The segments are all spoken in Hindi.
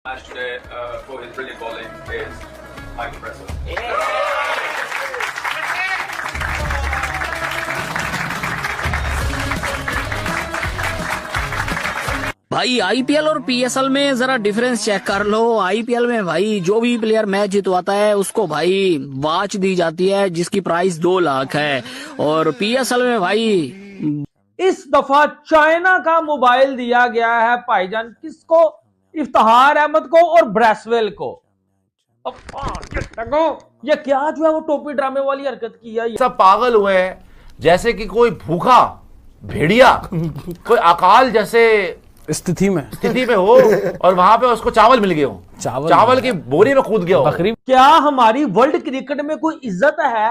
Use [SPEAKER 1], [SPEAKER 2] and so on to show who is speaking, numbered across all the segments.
[SPEAKER 1] Match today for his brilliant bowling is Michael Bressel.
[SPEAKER 2] भाई आईपीएल और पीएसएल में जरा डिफरेंस चेक कर लो। आईपीएल में भाई जो भी प्लेयर मैच जितवाता है उसको भाई वॉच दी जाती है जिसकी प्राइस 2 लाख है, और पीएसएल में भाई
[SPEAKER 3] इस दफा चाइना का मोबाइल दिया गया है भाईजान, किसको? इफ्तिखार अहमद को और ब्रेसवेल को। ये क्या जो है वो टोपी ड्रामे वाली हरकत की है।
[SPEAKER 4] सब पागल हुए हैं जैसे कि कोई भूखा भेड़िया कोई अकाल जैसे स्थिति में हो और वहां पे उसको चावल मिल गए हो, चावल की बोरी में कूद गया हो।
[SPEAKER 3] क्या हमारी वर्ल्ड क्रिकेट में कोई इज्जत है?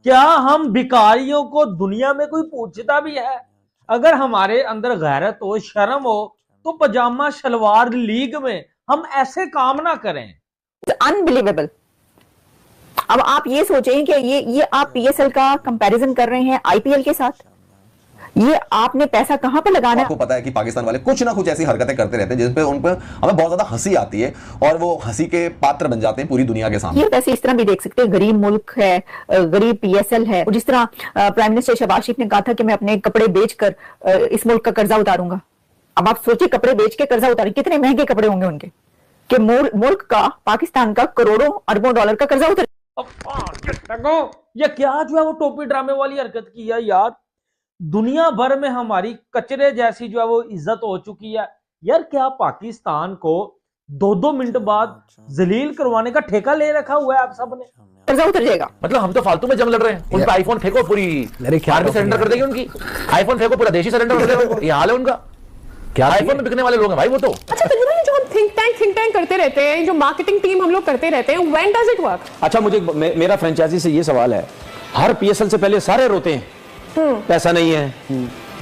[SPEAKER 3] क्या हम भिखारियों को दुनिया में कोई पूछता भी है? अगर हमारे अंदर गैरत हो, शर्म हो, तो पजामा शलवार लीग में हम ऐसे काम ना करें।
[SPEAKER 5] अनबिलीवेबल। अब आप ये सोचें कि ये आप पीएसएल का कंपैरिजन कर रहे हैं आईपीएल के साथ। ये आपने पैसा कहां पे लगाना है?
[SPEAKER 6] आपको पता है कि पाकिस्तान वाले कुछ ना कुछ ऐसी हरकतें करते रहते हैं जिस पे उन पर हमें बहुत ज्यादा हंसी आती है और वो हंसी के पात्र बन जाते हैं पूरी दुनिया के सामने।
[SPEAKER 5] ये पैसे इस तरह भी देख सकते हैं, गरीब मुल्क है, गरीब पीएसएल है। जिस तरह प्राइम मिनिस्टर शहबाज शरीफ ने कहा था कि मैं अपने कपड़े बेचकर इस मुल्क का कर्जा उतारूंगा। अब आप सोचिए, कपड़े बेच के कर्जा उतारे, कितने महंगे कपड़े होंगे उनके कि मुल्क का, पाकिस्तान का करोड़ों अरबों डॉलर का कर्जा उतारे।
[SPEAKER 3] ये क्या जो है वो टोपी ड्रामे वाली हरकत की है यार। दुनिया भर में हमारी कचरे जैसी जो है वो इज्जत हो चुकी है यार। क्या पाकिस्तान को 2-2 मिनट बाद जलील करवाने का ठेका ले रखा हुआ है आप सबने?
[SPEAKER 5] कर्जा उतर जाएगा।
[SPEAKER 4] मतलब हम तो फालतू में जंग लड़ रहे हैं। उनका आईफोन फेंको, पूरी आर्मी सरेंडर कर देगी उनकी। आईफोन फेंको, पूरा देश ही सरेंडर कर देगा। ये हाल है उनका। क्या आईफोन में बिकने वाले लोग हैं भाई वो तो।
[SPEAKER 7] अच्छा तो जो हम थिंक टैंक करते रहते हैं, जो मार्केटिंग टीम हम लोग करते रहते हैं, व्हेन डज इट वर्क?
[SPEAKER 8] अच्छा मुझे मेरा फ्रेंचाइजी से ये सवाल है, हर पीएसएल से पहले सारे रोते हैं पैसा नहीं है,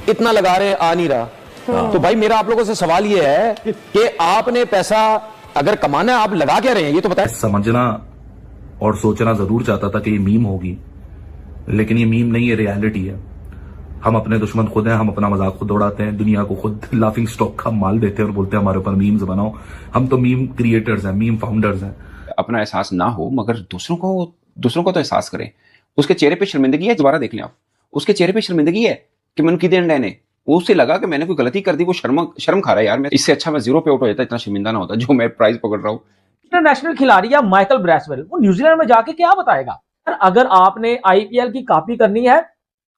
[SPEAKER 8] इतना लगा रहे आ नहीं रहा। तो भाई मेरा आप लोगों से सवाल ये है कि आपने पैसा अगर कमाना है आप लगा क्या रहे हैं ये तो बताएं।
[SPEAKER 9] समझना और सोचना जरूर चाहता था कि ये मीम होगी, लेकिन ये मीम नहीं है, रियलिटी है। हम अपने दुश्मन खुद हैं, हम अपना मजाक खुद उड़ाते हैं, दुनिया को खुद लाफिंग स्टॉक का माल देते हैं और बोलते हैं हमारे ऊपर मीम्स बनाओ। हम तो मीम क्रिएटर्स हैं, मीम फाउंडर्स हैं।
[SPEAKER 10] अपना एहसास ना हो मगर दूसरों को तो एहसास करें। उसके चेहरे पे शर्मिंदगी है, दोबारा देख लें आप, उसके चेहरे पे शर्मिंदगी है कि मैंने की देन लेने, उससे लगा कि मैंने कोई गलती कर दी, वो शर्म खा रहा है यार। मैं इससे अच्छा मैं 0 पे आउट हो जाता, इतना शर्मिंदा ना होता जो मैं प्राइज पकड़ रहा हूँ।
[SPEAKER 3] इंटरनेशनल खिलाड़ी या माइकल ब्रेसवेल वो न्यूजीलैंड में जाके क्या बताएगा? अगर आपने आईपीएल की कॉपी करनी है,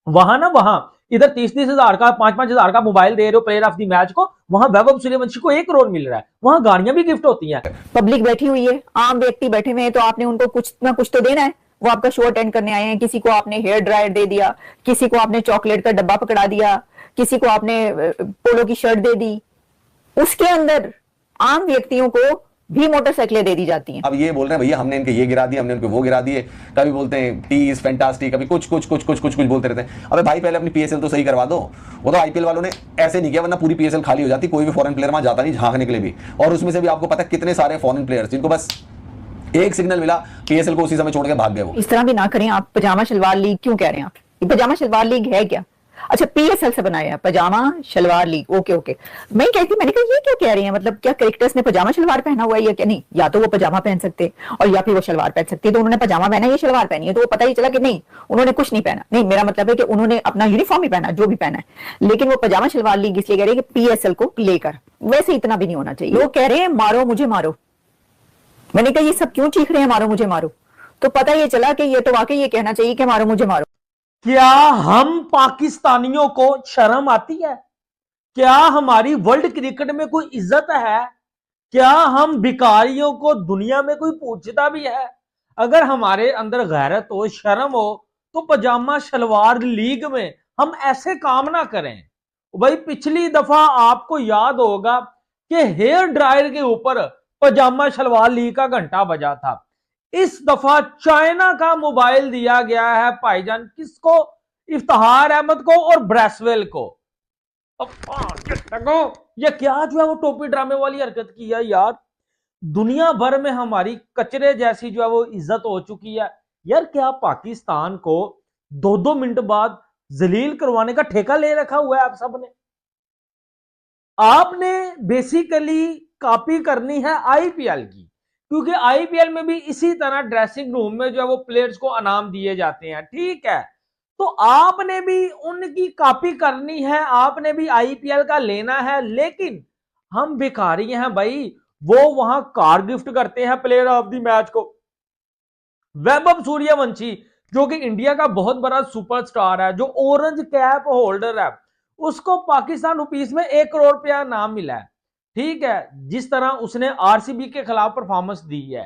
[SPEAKER 3] वहां इधर 30-30 हजार का, 5-5 हजार का मोबाइल दे रहे हो प्लेयर ऑफ द मैच को, वहां वैभव सूर्यवंशी को 1 करोड़ मिल रहा है, वहां गाड़ियां भी गिफ्ट होती हैं।
[SPEAKER 5] पब्लिक बैठी हुई है, आम व्यक्ति बैठे हुए हैं, तो आपने उनको कुछ ना कुछ तो देना है। वो आपका शो अटेंड करने आए हैं, किसी को आपने हेयर ड्रायर दे दिया, किसी को आपने चॉकलेट का डब्बा पकड़ा दिया, किसी को आपने पोलो की शर्ट दे दी। उसके अंदर आम व्यक्तियों को भी मोटरसाइकिलें दे दी जाती हैं।
[SPEAKER 6] अब ये बोल रहे हैं भैया हमने इनके ये गिरा दिए, हमने इनको वो गिरा दिए। कभी बोलते हैं टीज फैंटास्टिक, कभी कुछ बोलते रहते हैं। अबे भाई पहले अपनी पीएसएल तो सही करवा दो। वो तो आईपीएल वालों ने ऐसे नहीं किया, वरना पूरी पीएसएल खाली हो जाती, कोई भी फॉरेन प्लेयर वहां जाता नहीं झांकने के लिए भी। और उसमें से भी आपको पता है कितने सारे फॉरेन प्लेयर्स जिनको बस एक सिग्नल मिला, पीएसएल को उसी समय छोड़ के भाग गए। वो
[SPEAKER 5] इस तरह भी ना करें आप। पजामा शलवार लीग क्यों कह रहे हैं आप? ये पजामा शलवार लीग है क्या? अच्छा पीएसएल से बनाया है पजामा शलवार लीग, ओके। मैं कहती, मैंने कहा ये क्यों कह रही है, मतलब क्या क्रिकेटर्स ने पजामा शलवार पहना हुआ है या क्या? नहीं, या तो वो पजामा पहन सकते और या फिर वो शलवार पहन सकते। तो उन्होंने पजामा पहना, ये शलवार पहनी है, तो वो पता ही चला कि नहीं उन्होंने कुछ नहीं पहना। नहीं, मेरा मतलब है कि उन्होंने अपना यूनिफॉर्म ही पहना, जो भी पहना है। लेकिन वो पजामा शलवार लीग इसलिए कह रही है कि पीएसएल को लेकर। वैसे इतना भी नहीं होना चाहिए। लोग कह रहे हैं मारो मुझे मारो। मैंने कहा ये सब क्यों चीख रहे हैं मारो मुझे मारो? तो पता ये चला कि ये तो वाकई ये कहना चाहिए कि मारो मुझे मारो।
[SPEAKER 3] क्या हम पाकिस्तानियों को शर्म आती है? क्या हमारी वर्ल्ड क्रिकेट में कोई इज्जत है? क्या हम भिखारियों को दुनिया में कोई पूछता भी है? अगर हमारे अंदर गैरत हो, शर्म हो, तो पजामा शलवार लीग में हम ऐसे काम ना करें। भाई पिछली दफा आपको याद होगा कि हेयर ड्रायर के ऊपर पजामा शलवार लीग का घंटा बजा था। इस दफा चाइना का मोबाइल दिया गया है भाईजान, किसको? इफ्तिखार अहमद को और ब्रेसवेल को। ये क्या जो है वो टोपी ड्रामे वाली हरकत की है यार। दुनिया भर में हमारी कचरे जैसी जो है वो इज्जत हो चुकी है यार। क्या पाकिस्तान को 2-2 मिनट बाद जलील करवाने का ठेका ले रखा हुआ है आप सबने? आपने बेसिकली कॉपी करनी है आईपीएल की, क्योंकि आईपीएल में भी इसी तरह ड्रेसिंग रूम में जो है वो प्लेयर्स को इनाम दिए जाते हैं, ठीक है। तो आपने भी उनकी कॉपी करनी है, आपने भी आईपीएल का लेना है, लेकिन हम भिखारी हैं भाई, वो वहां कार गिफ्ट करते हैं प्लेयर ऑफ द मैच को। वैभव सूर्यवंशी जो कि इंडिया का बहुत बड़ा सुपरस्टार है, जो ऑरेंज कैप होल्डर है, उसको पाकिस्तान रुपीस में 1 करोड़ रुपया नाम मिला है, ठीक है, जिस तरह उसने आरसीबी के खिलाफ परफॉर्मेंस दी है,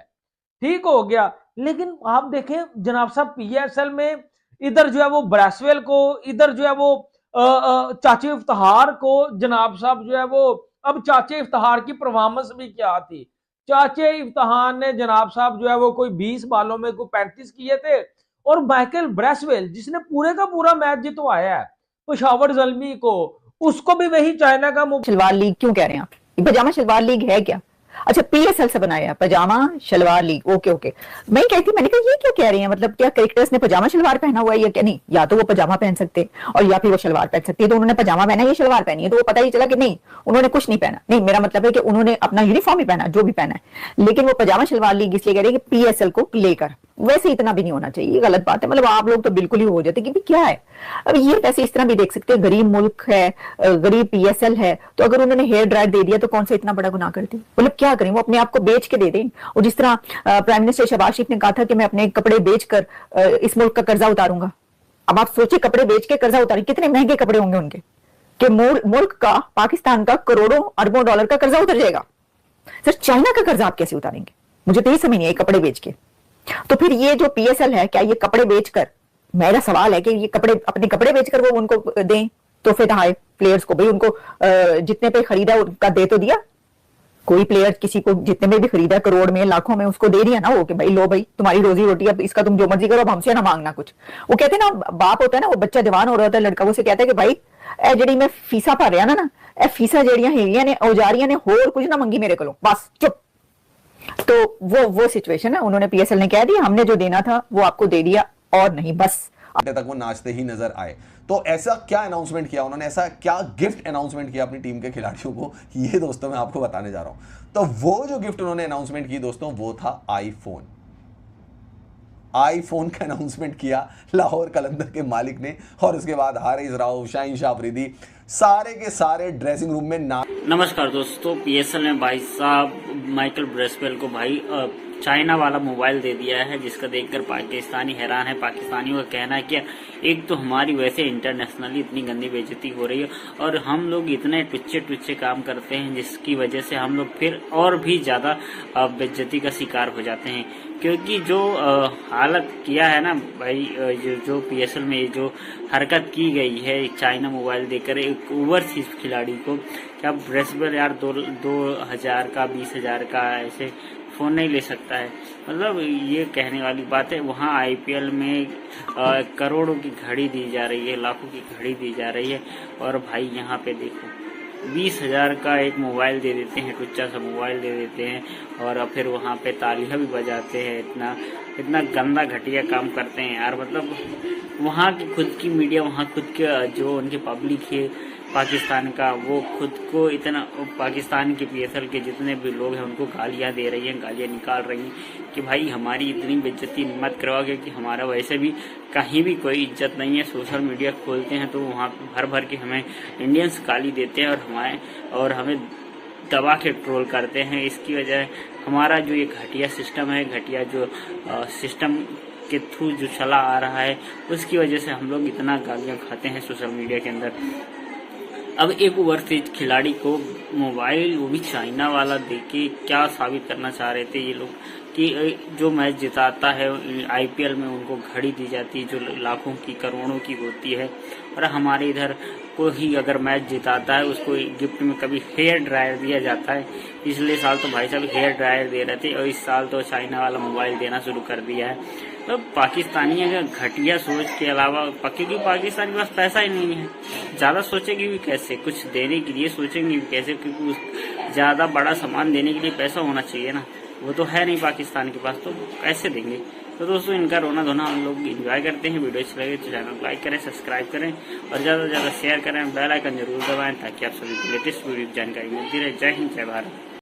[SPEAKER 3] ठीक हो गया। लेकिन आप देखें जनाब साहब, पीएसएल में इधर जो है वो ब्रेसवेल को, इधर जो है वो चाचे इफ्तिहार को, जनाब साहब जो है वो, अब चाचे इफ्तिहार की परफॉर्मेंस भी क्या थी। चाचे इफ्तिहार ने जनाब साहब जो है वो कोई 20 बालों में कोई 35 किए थे, और माइकल ब्रेसवेल जिसने पूरे का पूरा मैच जितवाया है पेशावर ज़ल्मी को, उसको भी वही चाइना का
[SPEAKER 5] शलवार लीग क्यों कह रहे हैं आप? ये पजामा शलवार लीग है क्या? अच्छा, पीएसएल से बनाया है पजामा शलवार लीग, ओके ओके। मैं कहती, मैंने कहा ये क्या कह रहे हैं, मतलब क्या क्रिकेटर्स ने पजामा शलवार पहना हुआ है या क्या? नहीं, या तो वो पजामा पहन सकते और या फिर वो शलवार पहन सकती है। तो उन्होंने पजामा पहना, ये शलवार पहनी है, तो वो पता ही चला कि नहीं उन्होंने कुछ नहीं पहना। नहीं, मेरा मतलब है कि उन्होंने अपना यूनिफॉर्म ही पहना, जो भी पहना है, लेकिन वो पजामा शलवार लीग इसलिए कह रहे हैं कि पीएसएल को लेकर। वैसे इतना भी नहीं होना चाहिए, गलत बात है। मतलब आप लोग तो बिल्कुल ही हो जाते कि क्या है। अब ये वैसे इस तरह भी देख सकते हैं, गरीब मुल्क है, गरीब पीएसएल है, तो अगर उन्होंने हेयर ड्रायर दे दिया तो कौन सा इतना बड़ा गुनाह करते? मतलब क्या करें, वो अपने आप को बेच के दे दें। और जिस तरह प्राइम मिनिस्टर शहबाज शरीफ ने कहा था कि मैं अपने कपड़े बेचकर इस मुल्क का कर्जा उतारूंगा। अब आप सोचिए, कपड़े बेच के कर्जा उतारे, कितने महंगे कपड़े होंगे उनके, कि मुल्क का, पाकिस्तान का करोड़ों अरबों डॉलर का कर्जा उतर जाएगा। सर, चाइना का कर्जा आप कैसे उतारेंगे? मुझे तो ये समझ नहीं है, कपड़े बेच के। तो फिर ये जो पीएसएल है, क्या ये कपड़े बेचकर, मेरा सवाल है कि ये कपड़े, अपने कपड़े बेचकर वो उनको दें तो फिर हाई प्लेयर्स को भाई, उनको जितने पे खरीदा उनका दे तो दिया। कोई प्लेयर किसी को जितने में भी खरीदा, करोड़ में, लाखों में, उसको दे दिया ना वो, कि भाई लो भाई तुम्हारी रोजी रोटी, अब इसका तुम जो मर्जी करो, अब हमसे ना मांगना कुछ। वो कहते हैं ना, बाप होता है ना, वो बच्चा जवान हो रहा होता है, लड़का, वो से कहता है कि भाई ए जेडी मैं फीसा भर रहा ना, ए फीसा जेड़ियां हेगियां ने, औजारियां ने, होर कुछ ना मंगी मेरे को, बस चुप। तो वो सिचुएशन है। उन्होंने, पीएसएल ने कह दिया हमने जो देना था वो आपको दे दिया, और नहीं, बस
[SPEAKER 6] तक वो नाचते ही नजर आए। तो ऐसा क्या अनाउंसमेंट किया उन्होंने, ऐसा क्या गिफ्ट अनाउंसमेंट किया अपनी टीम के खिलाड़ियों को, ये दोस्तों मैं आपको बताने जा रहा हूं। तो वो जो गिफ्ट उन्होंने अनाउंसमेंट की दोस्तों, वो था आईफोन का अनाउंसमेंट किया लाहौर कलंदर के मालिक ने। और उसके बाद हारिस राव, शाहीन शाह अफरीदी, सारे के सारे ड्रेसिंग रूम में
[SPEAKER 11] नमस्कार दोस्तों, पीएसएल ने भाई साहब माइकल ब्रेसवेल को भाई चाइना वाला मोबाइल दे दिया है, जिसका देखकर पाकिस्तानी हैरान है। पाकिस्तानियों का कहना है कि एक तो हमारी वैसे इंटरनेशनली इतनी गंदी बेइज्जती हो रही है, और हम लोग इतने टुच्चे काम करते हैं, जिसकी वजह से हम लोग फिर और भी ज्यादा बेइज्जती का शिकार हो जाते हैं। क्योंकि जो हालत किया है ना भाई, जो पीएसएल में जो हरकत की गई है चाइना मोबाइल देकर एक ओवरसीज खिलाड़ी को, क्या ब्रेसवेल यार 2000 का 20,000 का ऐसे फोन नहीं ले सकता है? मतलब ये कहने वाली बात है। वहाँ आईपीएल में करोड़ों की घड़ी दी जा रही है, लाखों की घड़ी दी जा रही है, और भाई यहाँ पे देखो 20,000 का एक मोबाइल दे देते हैं, टुच्चा सा मोबाइल दे देते हैं, और फिर वहाँ पे तालियां भी बजाते हैं। इतना गंदा घटिया काम करते हैं यार। मतलब वहाँ की खुद की मीडिया, वहाँ खुद के जो उनके पब्लिक है पाकिस्तान का, वो खुद को इतना, पाकिस्तान के पीएसएल के जितने भी लोग हैं उनको गालियां दे रही हैं, गालियां निकाल रही हैं कि भाई हमारी इतनी बेइज्जती मत करवाओ, क्योंकि हमारा वैसे भी कहीं भी कोई इज्जत नहीं है। सोशल मीडिया खोलते हैं तो वहाँ भर भर के हमें इंडियंस गाली देते हैं और हमें दबा के ट्रोल करते हैं। इसकी वजह हमारा जो ये घटिया सिस्टम है, घटिया जो सिस्टम के थ्रू जो चला आ रहा है, उसकी वजह से हम लोग इतना गालियां खाते हैं सोशल मीडिया के अंदर। अब एक ओवरसीज खिलाड़ी को मोबाइल, वो भी चाइना वाला, देके क्या साबित करना चाह रहे थे ये लोग कि जो मैच जिताता है आईपीएल में उनको घड़ी दी जाती है जो लाखों की, करोड़ों की होती है। और हमारे इधर को ही अगर मैच जिताता है उसको गिफ्ट में कभी हेयर ड्रायर दिया जाता है। पिछले साल तो भाई साहब हेयर ड्रायर दे रहे थे, और इस साल तो चाइना वाला मोबाइल देना शुरू कर दिया है। तो पाकिस्तानी का घटिया सोच के अलावा, क्योंकि पाकिस्तान के पास पैसा ही नहीं है, ज्यादा सोचेंगे भी कैसे, कुछ देने के लिए सोचेंगे भी कैसे, क्योंकि ज्यादा बड़ा सामान देने के लिए पैसा होना चाहिए ना, वो तो है नहीं पाकिस्तान के पास, तो कैसे देंगे। तो दोस्तों इनका रोना धोना हम लोग एंजॉय करते हैं। वीडियो अच्छी लगे तो चैनल को लाइक करें, सब्सक्राइब करें और ज़्यादा से ज़्यादा शेयर करें, बेल आइकन जरूर दबाएं ताकि आप सभी को लेटेस्ट वीडियो की जानकारी मिलती रहे। जय हिंद, जय भारत।